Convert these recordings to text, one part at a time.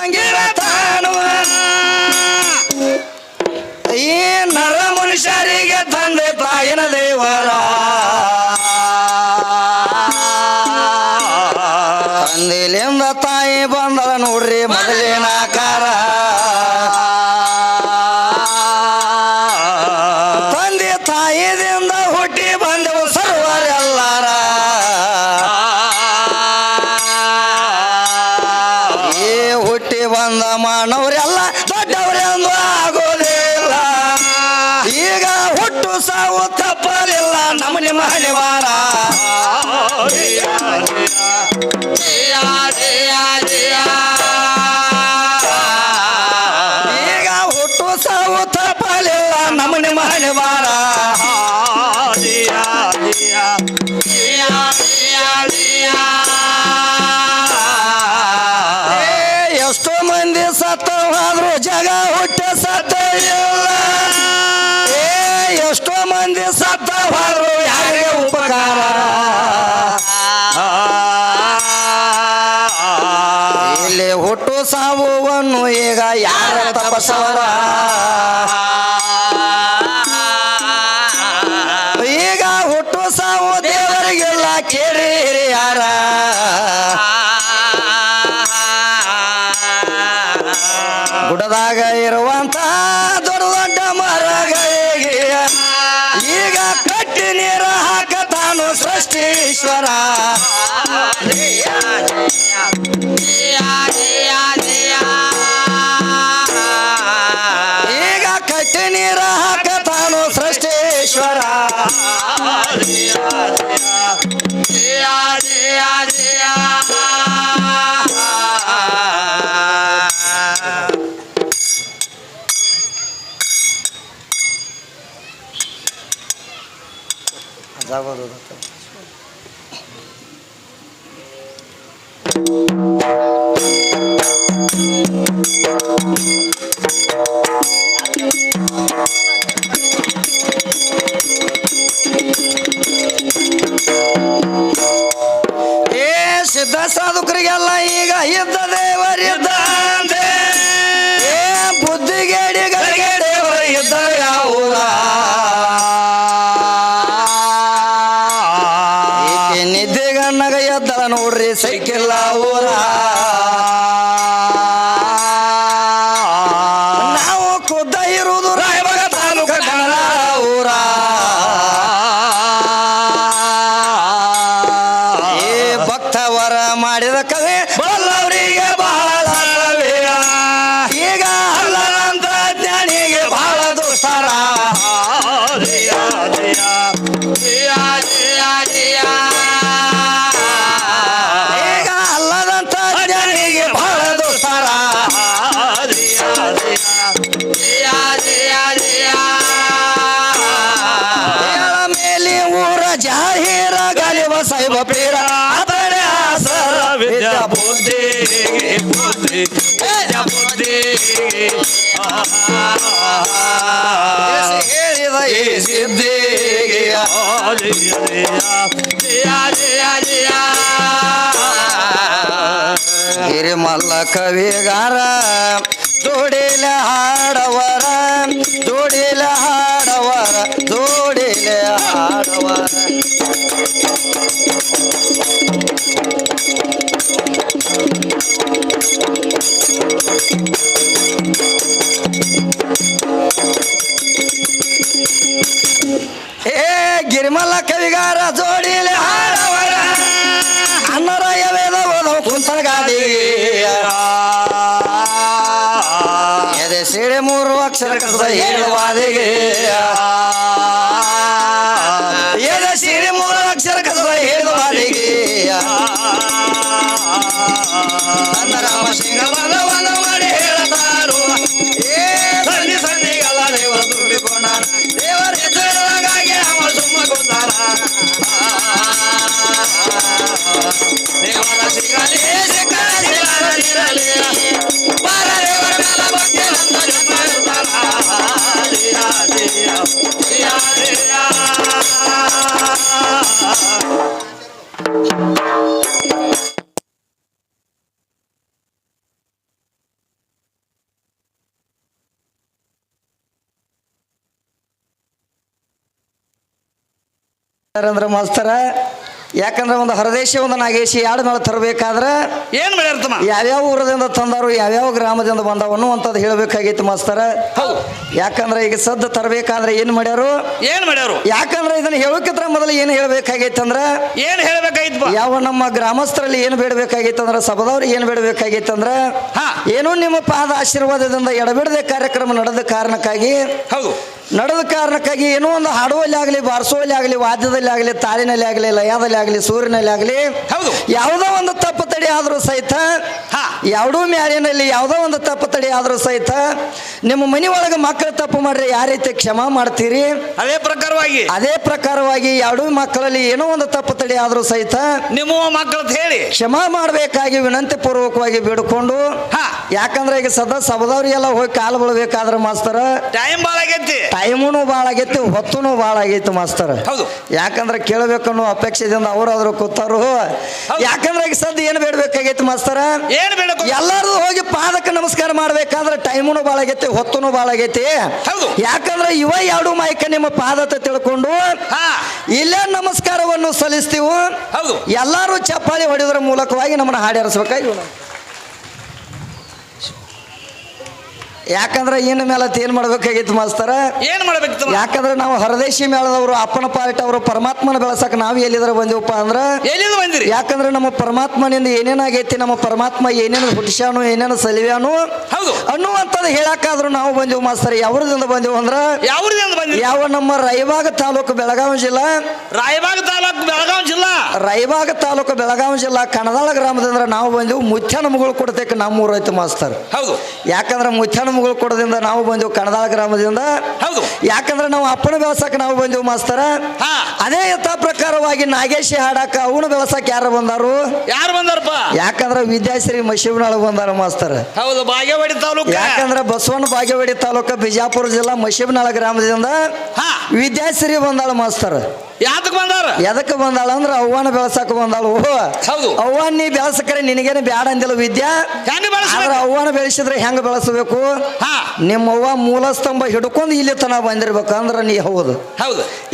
ತಂಗಿರತಾನು ಈ ನರ ಮನುಷ್ಯರಿಗೆ ತಂದೆ ತಾಯಿನ ದೇವರ ತಂದೆಲಿಂದ ತಾಯಿ ಬಂದಳ ನೋಡ್ರಿ ಮೊದಲಿನ ಆಕಾರ ತಂದೆ ತಾಯಿದಿಂದ ಹುಟ್ಟಿ ಬಂದೆವು ಸರ್ವರೆಲ್ಲಾರ ಈ ಹುಟ್ಟಿ ಬಂದ ಮಾನವರೆಲ್ಲ ದೊಡ್ಡವರೆಂದು ಆಗೋದಿಲ್ಲ ಈಗ ಹುಟ್ಟು ಸಾವು ತಪ್ಪಲಿಲ್ಲ ನಮ್ಮ ನಿಮ್ಮ ಹಣಿವಾರ ಈಗ ಹುಟ್ಟು ಸಾವು ತಪ್ಪಲಿಲ್ಲ ನಮ್ಮ ನಿಮ್ಮ ಹಣಿವಾರ ಎಷ್ಟೋ ಮಂದಿ ಸತ್ತ ಹೋದ್ರು ಜಗ ಹುಟ್ಟೆ ಸತ್ತ ಇಲ್ಲ ಎಷ್ಟೋ ಮಂದಿ ಸತ್ತ ಹೋದ್ರು ಯಾರಿಗೆ ಉಪಕಾರ ಇಲ್ಲಿ ಹುಟ್ಟು ಸಾವುವನ್ನು ಈಗ ಯಾರ ತಪಸವರ ಈಗ ಹುಟ್ಟು ಸಾವು ದೇವರಿಗೆಲ್ಲ ಕೇಳಿ ಹಿರಿಯಾರ ಗುಡದಾಗ ಇರುವಂತ ದೊಡ್ಡ ದೊಡ್ಡ ಮರಗಳಿಗೆ ಈಗ ಕಟ್ಟಿ ನೀರ ಹಾಕತಾನು ಸೃಷ್ಟೀಶ್ವರ ಈಗ ಕಟ್ಟಿ ನೀರ ಹಾಕತಾನು ಸೃಷ್ಟೀಶ್ವರ जागोद ಸಿದ್ಧ ಸಾಧುಕರಿಗೆಲ್ಲ ಈಗ ಇದ್ದ ದೇವರಿದ್ದ ಬುದ್ಧಿಗೇಡಿಗಳಿಗೆ ದೇವರ ಇದ್ದ ಯಾವುದ ನಿದ್ದೆಗಣ್ಣಗ ಎದ್ದಳ ನೋಡ್ರಿ ಸಿಕ್ಕಿಲ್ಲ ಊರ ನಾವು ಖುದ್ದ ಇರುವುದು ರಾಯಬಾಗ ತಾಲೂಕ ಕನ್ನಡ ಊರ ಈ ಭಕ್ತವರ ಮಾಡಿದ ಕವಿ ಬಲ್ಲವರಿಗೆ ಬಹಳ ಈಗ ಅಲ್ಲಂತ ಜ್ಞಾನಿಗೆ ಬಹಳ ದುಸ್ತರ ಈಗ ಅಲ್ಲದಂತ ಜ್ಞಾನಿಗೆ ಬಹಳ ದುಸ್ತರ ಮೇಲೆ ಊರ ಜಾಹೀರ ಗಲಿವ ಸಾಹಿಬ ಪೀರ ಅದರ ಆಸರ ವಿದ್ಯಾ ಬುದ್ಧಿ ಬುದ್ಧಿ ವಿದ್ಯಾ ಬುದ್ಧಿ ಹೇಳಿದ ಈ ಸಿದ್ಧಿಗೆ ಹಿರಿಮಲ್ಲ ಕವಿಗಾರ ಜೋಡಿಲ ಹಾಡವರ ಜೋಡಿಲ ಹಾಡವರ ಜೋಡಿಲ ಹಾಡವರ ಗಿರಿಮಲ್ಲ ಕವಿಗಾರ ಜೋಡಿಲೆ ಹಾಡವರ ಅನ್ನರಾಯ ವೇದ ಓದೋ ಕುಂತಗಾದಿ ಎದೆ ಸೇಡೆ ಮೂರು ಅಕ್ಷರ ಕಸದ ಹೇಳುವಾದಿಗೆ ಎದೆ ಸೇಡೆ ಮೂರು ಅಕ್ಷರ ಕಸದ ಹೇಳುವಾದಿಗೆ ನನ್ನ ರಾಮ ಸಿಂಗ ಬಂದವನ ಮಾಡಿ ಹೇಳತಾರು ಸಂಧಿ ಸಂಧಿಗೆಲ್ಲ ದೇವರ ತುಂಬಿಕೊಂಡ ದೇವರ ಹೆಸರಿಗಾಗಿ ಅವ ಸುಮ್ಮ ಗೊಂದಾರ ದೇವರ ಸಿಗಲಿ ಸಿಗಲಿರಲಿ ಬಾರ ದೇವರ ಕಾಲ ಬಗ್ಗೆ ಅಂತ ಜನ್ಮ ಇರ್ತಾರ ಅಂದ್ರೆ ಮಾಸ್ತರ ಯಾಕಂದ್ರೆ ಒಂದು ಹೊರದೇಶ ಒಂದು ನಾಗೇಶಿ ಎರಡು ಮೇಲೆ ತರಬೇಕಾದ್ರೆ ಏನ್ ಮಾಡ್ಯಾರ ಯಾವ್ಯಾವ ಊರದಿಂದ ತಂದಾರು ಯಾವ್ಯಾವ ಗ್ರಾಮದಿಂದ ಬಂದವು ಅನ್ನುವಂಥದ್ದು ಹೇಳಬೇಕಾಗಿತ್ತು ಮಾಸ್ತರ. ಯಾಕಂದ್ರೆ ಈಗ ಸದ್ದ ತರಬೇಕಾದ್ರೆ ಏನ್ ಮಾಡ್ಯಾರು ಯಾಕಂದ್ರೆ ಇದನ್ನ ಹೇಳೋಕ್ಕಿಂತ ಮೊದಲು ಏನು ಹೇಳ್ಬೇಕಾಗಿತ್ತಂದ್ರ ಏನ್ ಹೇಳ್ಬೇಕಾಗಿತ್ತು ಯಾವ ನಮ್ಮ ಗ್ರಾಮಸ್ಥರಲ್ಲಿ ಏನು ಬೇಡಬೇಕಾಗಿತ್ತಂದ್ರ ಸಭದವ್ರು ಏನು ಬೇಡಬೇಕಾಗಿತ್ತಂದ್ರ ಏನು ನಿಮ್ಮ ಪಾದ ಆಶೀರ್ವಾದದಿಂದ ಎಡಬಿಡದೆ ಕಾರ್ಯಕ್ರಮ ನಡೆದ ಕಾರಣಕ್ಕಾಗಿ ಏನೋ ಒಂದು ಹಾಡುವಲ್ಲಿ ಆಗಲಿ ಬಾರಿಸುವಲ್ಲಿ ಆಗಲಿ ವಾದ್ಯದಲ್ಲಿ ಆಗಲಿ ತಾಳಿನಲ್ಲಿ ಆಗಲಿ ಲಯದಲ್ಲಿ ಆಗಲಿ ಸೂರ್ಯನಲ್ಲಿ ಆಗಲಿ ಯಾವುದೋ ಒಂದು ತಪ್ಪು ತಡಿ ಆದರೂ ಸಹಿತ ಯಾವುದೋ ಮ್ಯಾಲಿನಲ್ಲಿ ಯಾವುದೋ ಒಂದು ತಪ್ಪು ತಡಿ ಆದರೂ ಸಹಿತ ನಿಮ್ಮ ಮನೆ ಒಳಗೆ ಮಕ್ಕಳು ತಪ್ಪು ಮಾಡ್ರೆ ಯಾವ ರೀತಿ ಕ್ಷಮಾ ಮಾಡ್ತೀರಿ ಅದೇ ಪ್ರಕಾರವಾಗಿ ಎರಡೂ ಮಕ್ಕಳಲ್ಲಿ ಏನೋ ಒಂದು ತಪ್ಪು ತಡಿ ಆದರೂ ಸಹಿತ ನಿಮ್ಮ ಮಕ್ಕಳು ಹೇಳಿ ಕ್ಷಮಾ ಮಾಡಬೇಕಾಗಿ ವಿನಂತಿ ಪೂರ್ವಕವಾಗಿ ಬೇಡಿಕೊಂಡು ಯಾಕಂದ್ರೆ ಈಗ ಸದಾ ಸಭದವ್ರಿಗೆಲ್ಲ ಹೋಗಿ ಕಾಲು ಬೀಳ್ಬೇಕಾದ್ರೆ ಮಾಸ್ತರ ಟೈಮೂನು ಭಾಳ ಆಗೈತಿ ಹೊತ್ತುನು ಭಾಳ ಆಗೈತಿ ಮಾಸ್ತರ್. ಯಾಕಂದ್ರೆ ಕೇಳಬೇಕನ್ನೋ ಅಪೇಕ್ಷೆದಿಂದ ಅವರಾದ್ರು ಕೂತಾರು. ಯಾಕಂದ್ರೆ ಈಗ ಸದ್ಯ ಏನು ಬೇಡಬೇಕಾಗೈತಿ ಮಾಸ್ತರ ಎಲ್ಲರೂ ಹೋಗಿ ಪಾದಕ್ಕೆ ನಮಸ್ಕಾರ ಮಾಡ್ಬೇಕಾದ್ರೆ ಟೈಮೂನು ಭಾಳ ಆಗೈತಿ ಹೊತ್ತುನು ಭಾಳ ಆಗೈತಿ. ಯಾಕಂದ್ರೆ ಇವ ಎರಡು ಮಾಯ್ಕ ನಿಮ್ಮ ಪಾದತೆ ತಿಳ್ಕೊಂಡು ಇಲ್ಲೇ ನಮಸ್ಕಾರವನ್ನು ಸಲ್ಲಿಸ್ತೀವಿ. ಎಲ್ಲರೂ ಚಪ್ಪಾಳಿ ಹೊಡೆಯೋದ್ರ ಮೂಲಕವಾಗಿ ನಮ್ಮನ್ನ ಹಾಡೇರಿಸ್ಬೇಕಾಗಿ ಯಾಕಂದ್ರೆ ಇನ್ನು ಮೇಲೆ ಏನ್ ಮಾಡ್ಬೇಕಾಗಿತ್ತು ಮಾಸ್ತರ ಯಾಕಂದ್ರೆ ನಾವು ಹೊರದೇಶಿ ಮೇಳದವರು ಅಪ್ಪನ ಪಾರ್ಟಿ ಅವರು ಪರಮಾತ್ಮನ ಬೆಳಸಕ್ ನಾವು ಎಲ್ಲಿದ್ರೆ ಬಂದಿವಪ್ಪ ಅಂದ್ರ ಯಾಕಂದ್ರೆ ನಮ್ಮ ಪರಮಾತ್ಮನಿಂದ ಏನೇನಾಗೈತಿ ನಮ್ಮ ಪರಮಾತ್ಮ ಏನೇನು ಹುಟ್ಟಿಸ್ಯಾನು ಏನೇನು ಸಲಿವ್ಯಾನು ಅನ್ನುವಂಥದ್ದು ಹೇಳಕ್ಕಾದ್ರು ನಾವು ಬಂದಿವು ಮಾಸ್ತರ. ಯಾವ್ರದಿಂದ ಬಂದಿವು ಅಂದ್ರ ಯಾವ ನಮ್ಮ ರಾಯಬಾಗ ತಾಲೂಕು ಬೆಳಗಾವಿ ಜಿಲ್ಲಾ ಕಣದಾಳ ಗ್ರಾಮದಿಂದ ನಾವು ಬಂದಿವು. ಮುತ್ಯಾನ ಮುಗಳು ಕೊಡ್ತೇಕ ನಮ್ಮೂರು ಐತಿ ಮಾಸ್ತರ್. ಯಾಕಂದ್ರೆ ಮುತ್ಯಾನ ಮುಗಳು ಕೊಡೋದ್ರಿಂದ ನಾವು ಬಂದೆವು ಕಣದಾಳ ಗ್ರಾಮದಿಂದ. ಯಾಕಂದ್ರೆ ನಾವು ಅಪ್ಪನ ಬೆಳಸಕ್ ನಾವು ಬಂದೆವು ಮಾಸ್ತರ. ಅದೇ ಯಥಾ ಪ್ರಕಾರವಾಗಿ ನಾಗೇಶಿ ಹಾಡಾಕ ಅವನು ಬೆಳಸಕ್ ಯಾರು ಬಂದಾರು ಯಾಕಂದ್ರೆ ವಿದ್ಯಾಶ್ರೀ ಮಶಿಬನಾಳ ಬಂದಾರ ಮಾಸ್ತರ. ಯಾಕಂದ್ರೆ ಬಸವಣ್ಣ ಬಾಗೇವಾಡಿ ತಾಲೂಕ ಬಿಜಾಪುರ ಜಿಲ್ಲಾ ಮಶಿಬನಾಳ ಗ್ರಾಮದಿಂದ ವಿದ್ಯಾಶ್ರೀ ಬಂದಾಳ ಮಾಸ್ತರ. ಎದಕ್ಕೆ ಬಂದಾಳ ಅಂದ್ರ ಅವ್ವನ ಬೆಳಸಕ್ ಬಂದಾಳು. ಅವ್ವನ ನೀ ಬೆಳಸಕರೆ ನಿನಗೇನು ಬ್ಯಾಡ ಅಂದಿಲ್ಲ ವಿದ್ಯಾ. ಅವ್ವನ ಬೆಳೆಸಿದ್ರೆ ಹೆಂಗ ಬೆಳೆಸಬೇಕು ನಿಮ್ಮ ಅವ್ವ ಮೂಲ ಸ್ತಂಭ ಹಿಡ್ಕೊಂಡು ಇಲ್ಲಿ ತನ ಬಂದಿರ್ಬೇಕು ಅಂದ್ರ ನೀ ಹೌದು.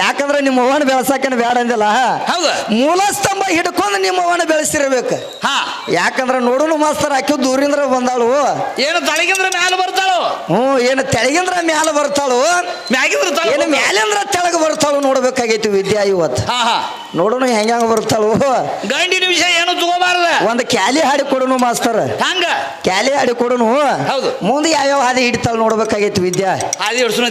ಯಾಕಂದ್ರೆ ನಿಮ್ಮ ಅವ್ವನ ಬೆಳಸಕೇನು ಬ್ಯಾಡ ಅಂದಿಲ್ಲ ಮೂಲ ಸ್ತಂಭ ಹಿಡ್ಕೊಂಡು ನಿಮ್ಮ ಅವ್ವನ ಬೆಳೆಸಿರ್ಬೇಕು. ಯಾಕಂದ್ರೆ ನೋಡುನು ಮಾಸ್ತರ್ ಆಕಿ ದೂರಿಂದ ಬಂದಾಳು ಏನು ತಳಗಿಂದ್ರ ಮ್ಯಾಲ ಬರ್ತಾಳು ಏನು ತೆಳಗಿಂದ್ರ ಮ್ಯಾಲ ಬರ್ತಾಳು ಏನು ಮ್ಯಾಲಿಂದ್ರ ತೆಳಗ ಬರ್ತಾಳು ನೋಡ್ಬೇಕಾಗೈತಿ ವಿದ್ಯಾ ಇವತ್ತು. ನೋಡೋಣ ಹೆಂಗ ಬರ್ತಾಳು ಗಂಡಿನ ವಿಷಯ ಏನು ತಗೋಬಾರ್ದ ಒಂದು ಕ್ಯಾಲಿ ಹಾಡಿ ಕೊಡೋನು ಮಾಸ್ತರ್. ಕ್ಯಾಲಿ ಹಾಡಿ ಕೊಡೋನು ಮುಂದೆ ಯಾವ್ಯಾವ ಹಾದಿ ಹಿಡಿತಾಳ ನೋಡ್ಬೇಕಾಗೈತಿ ವಿದ್ಯಾ. ಹಾದಿ ಹಿಡ್ಸೋಣ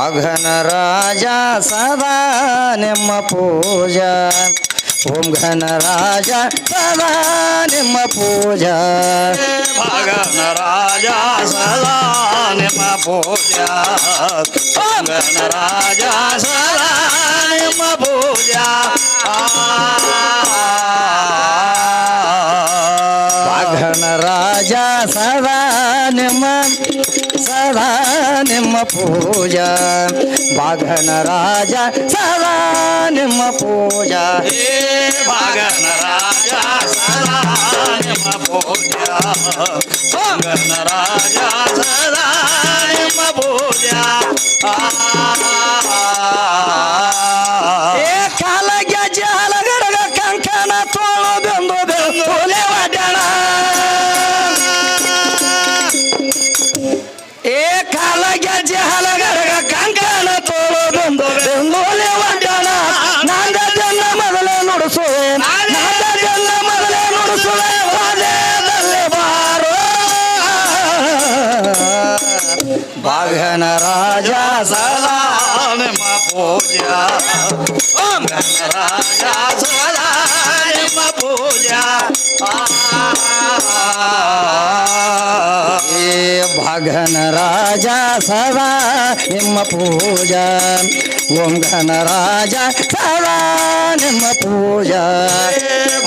ಅಘನ ರಾಜ ಸದಾ ನಿಮ್ಮ ಪೂಜಾ ಓಂ ಘನ ರಾಜ ಸದಾ ನಿಮ್ಮ ಪೂಜಾ ಘನ ರಾಜ ಸದಾ ನಿಮ್ಮ ಪೂಜಾ ಓಂ ಘನ ರಾಜ ಸದಾ ನಿಮ್ಮ ಪೂಜಾ ಘನ ರಾಜ ಸದಾ ನಿಮ್ಮ ಪೂಜಾ ಬಾಘನ ರಾಜ ಸದಾ ನಿಮ್ಮ ಪೂಜಾ ಬಾಘನ ರಾಜ ಸದಾ ನಿಮ್ಮ ಪೂಜಾ ಬಾಘನ ರಾಜ ಸದಾ ನಿಮ್ಮ ಪೂಜಾ ಕಾಲ ಗೆಜ್ಜೆ ಹಲಗಡಗ ಕಂಕಣ ತೋಳು ಬೆಂದು ಬೆಂದೂಲೆ ಒಡ್ಡಣ ಕಾಲ ಗೆಜ್ಜೆ ಹಲಗಡಗ ಕಂಕಣ ತೋಳು ಬೆಂದು ಬೆಂದೂಲೆ ಒಡ್ಡಣ ನಾಂದ ಜನ ಮೊದಲೇ ನುಡಿಸುವೆ ನಾಂದ ಜನ ಮೊದಲೇ ನುಡಿಸುವೆ ವಾದ್ಯದಲ್ಲಿ ಬಾರೋ ಬಾಘನ ರಾಜ ಸದಾ ನಿಮ್ಮ ಪೂಜಾ ಓಂ ರಾಜ ಸದಾ ನಿಮ್ಮ ಪೂಜಾ ಏ ಭಾಗನ ರಾಜ ಸದಾ ನಿಮ್ಮ ಪೂಜಾ ಓಂ ಗಣರಾಜ ಸದಾ ನಿಮ್ಮ ಪೂಜಾ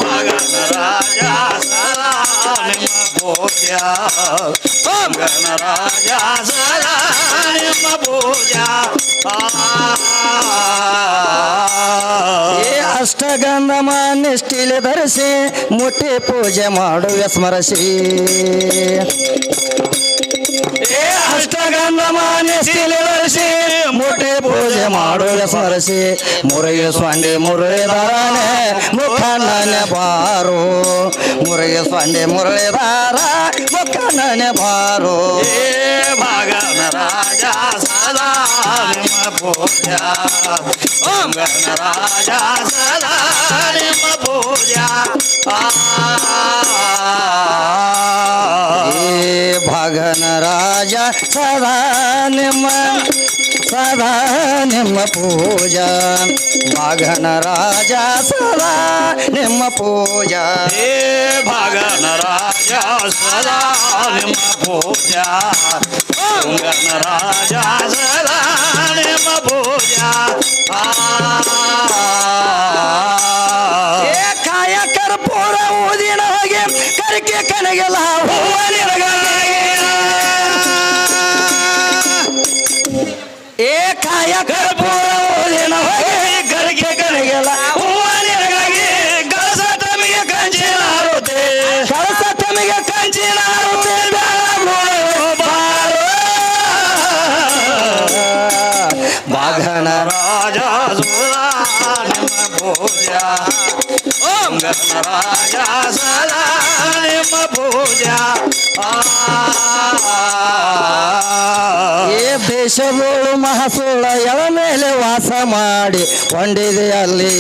ಭಗನ ರಾಜ ಸದಾ ನಿಮ್ಮ ಪೂಜಾ ಓಂ ಗಣರಾಜ ಸದಾ ನಿಮ್ಮ ಪೂಜಾ ಏ ಅಷ್ಟಗಂಧ ಮಾನ್ಯಷ್ಟಿಲೆ ಧರಿಸಿ ಮುಟ್ಟಿ ಪೂಜೆ ಮಾಡುವೆ ಸ್ಮರಸಿ ಏ ಅಷ್ಟಗಂಧ ಮಾನ್ಯಷ್ಟಿಲೆ ಧರಿಸಿ ಮುಟ್ಟಿ ಪೂಜೆ ಮಾಡುವೆ ಸ್ಮರಸಿ ಮುರುಗೆ ಸ್ವಾಂಡೆ ಮುರಳಿದಾರನೆ ಮುಖಂಡನೆ ಬಾರು ಮುರುಗೆ ಸ್ವಾಂಡೆ ಮುರಳಿದಾರ ಮುಖಂಡನೆ ಬಾರು ಏ ಭಗನ ರಾಜ ಸದಾ ನಿಮ್ಮ ಪೂಜಾ ಓಂ ಗಣರಾಜ ಸದಾ ನಿಮ್ಮ ಪೂಜಾ ಏ ಭಾಗನ ರಾಜ ಸದಾ ನಿಮ್ಮ ಪೂಜಾ ಭಾಗನ ರಾಜ ಸದಾ ನಿಮ್ಮ ಪೂಜಾ ಹೇ ಭಗನ ರಾಜ ಸದಾ ನಿಮ್ಮ ಪೂಜಾ ಓಂ ಗಣರಾಜ ಸದಾ ನಿಮ್ಮ ಪೂಜಾ ಏ ಕಾಯ ಕರ್ಪೂರ ಊದಿನ ಹೋಗಿ ಕರಿಕೆ ಕಣಗೆಲ್ಲ ಹೂವ ನಿರಗಾಗಿ ಏ ಕಾಯ ಕರ್ಪೂರ ಊದಿನ ಹೋಗಿ ಕರಿಕೆ ಕಣಗೆಲ್ಲ ಹೂವ ನಿರಗಾಗಿ ಕಳಸ ತಮಿಗೆ ಕಂಚಿನಾರುತ್ತೆ ಕಳಸ ತಮಿಗೆ ಕಂಚಿನಾರುತ್ತೆ ಭಾಗನ ರಾಜ ಸದಾ ನಿಮ್ಮ ಪೂಜಾ ಓಂ ಗಣರಾಜ ಸದಾ ನಿಮ್ಮ ಪೂಜಾ ಏ ದೇಶದೋಳು ಮಹಸೂಳ ಎಳ ಮೇಲೆ ವಾಸ ಮಾಡಿ ಕೊಂಡಿದೆ ಅಲ್ಲಿ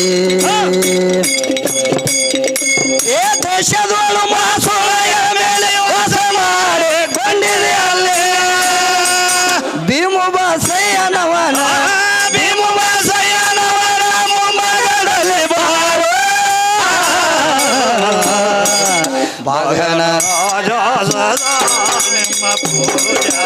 ಏ ದೇಶದೋಳು ಮಹಸೂಳ ಎಳ ಮೇಲೆ ವಾಸ ಮಾಡಿ ಕೊಂಡಿದೆ ಅಲ್ಲಿ ಭೀಮು ಬಸಯ್ಯನವನ ಭೀಮು ಬಸಯ್ಯನವನ ಮುಂಬಗಡಲಿ ಬಾರು ಭಾಗನ ರಾಜ ಸದಾ ನಿಮ್ಮ ಪೂಜಾ